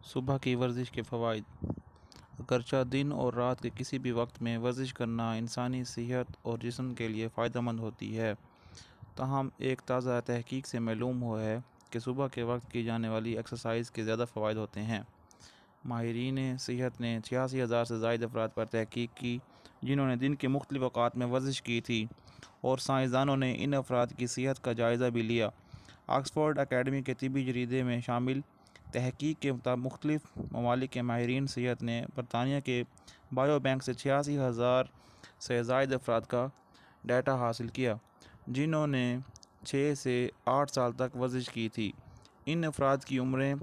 صبح کی ورزش کے فوائد۔ اگرچہ دن اور رات کے کسی بھی وقت میں ورزش کرنا انسانی صحت اور جسم کے لیے فائدہ مند ہوتی ہے، تاہم ایک تازہ تحقیق سے معلوم ہوا ہے کہ صبح کے وقت کی جانے والی ایکسرسائز کے زیادہ فوائد ہوتے ہیں۔ ماہرین صحت نے 86,000 سے زائد افراد پر تحقیق کی جنہوں نے دن کے مختلف اوقات میں ورزش کی تھی، اور سائنسدانوں نے ان افراد کی صحت کا جائزہ بھی لیا۔ آکسفورڈ اکیڈمی کے طبی جریدے میں شامل تحقیق کے مطابق مختلف ممالک کے ماہرین صحت نے برطانیہ کے بائیو بینک سے 86,000 سے زائد افراد کا ڈیٹا حاصل کیا جنہوں نے 6 سے 8 سال تک ورزش کی تھی۔ ان افراد کی عمریں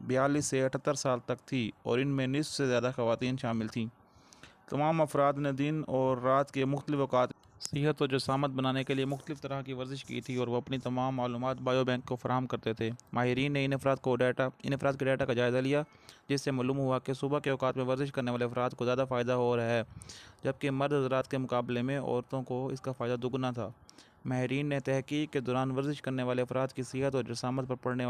42 سے 78 سال تک تھی اور ان میں نصف سے زیادہ خواتین شامل تھیں۔ تمام افراد نے دن اور رات کے مختلف اوقات صحت و جسامت بنانے کے لیے مختلف طرح کی ورزش کی تھی اور وہ اپنی تمام معلومات بائیو بینک کو فراہم کرتے تھے۔ ماہرین نے ان افراد کے ڈیٹا کا جائزہ لیا، جس سے معلوم ہوا کہ صبح کے اوقات میں ورزش کرنے والے افراد کو زیادہ فائدہ ہو رہا ہے، جبکہ مرد حضرات کے مقابلے میں عورتوں کو اس کا فائدہ دگنا تھا۔ ماہرین نے تحقیق کے دوران ورزش کرنے والے افراد کی صحت اور جسامت پر پڑنے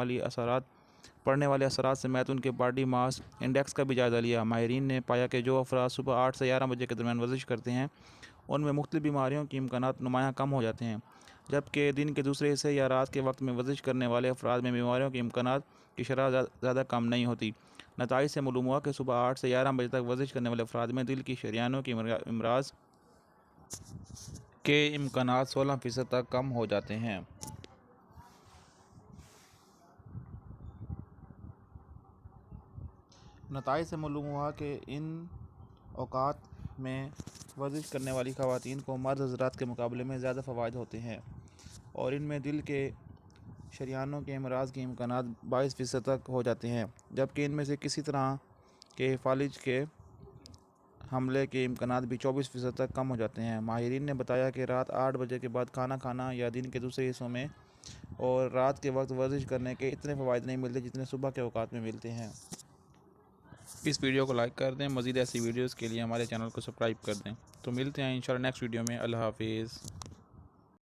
والے اثرات سمیت ان کے باڈی ماس انڈیکس کا بھی جائزہ لیا۔ ماہرین نے پایا کہ جو افراد صبح 8 سے 11 بجے کے درمیان ورزش کرتے ہیں ان میں مختلف بیماریوں کے امکانات نمایاں کم ہو جاتے ہیں، جبکہ دن کے دوسرے حصے یا رات کے وقت میں ورزش کرنے والے افراد میں بیماریوں کے امکانات کی شرح زیادہ کم نہیں ہوتی۔ نتائج سے معلوم ہوا کہ صبح 8 سے 11 بجے تک ورزش کرنے والے افراد میں دل کی شریانوں کے امراض کے امکانات 16% تک کم ہو جاتے ہیں۔ نتائج سے معلوم ہوا کہ ان اوقات میں ورزش کرنے والی خواتین کو مرد حضرات کے مقابلے میں زیادہ فوائد ہوتے ہیں اور ان میں دل کے شریانوں کے امراض کے امکانات 22% تک ہو جاتے ہیں، جبکہ ان میں سے کسی طرح کے فالج کے حملے کے امکانات بھی 24% تک کم ہو جاتے ہیں۔ ماہرین نے بتایا کہ رات 8 بجے کے بعد کھانا کھانا یا دن کے دوسرے حصوں میں اور رات کے وقت ورزش کرنے کے اتنے فوائد نہیں ملتے جتنے صبح کے اوقات میں ملتے ہیں۔ اس ویڈیو کو لائک کر دیں، مزید ایسی ویڈیوز کے لیے ہمارے چینل کو سبسکرائب کر دیں۔ تو ملتے ہیں انشاءاللہ نیکسٹ ویڈیو میں۔ اللہ حافظ۔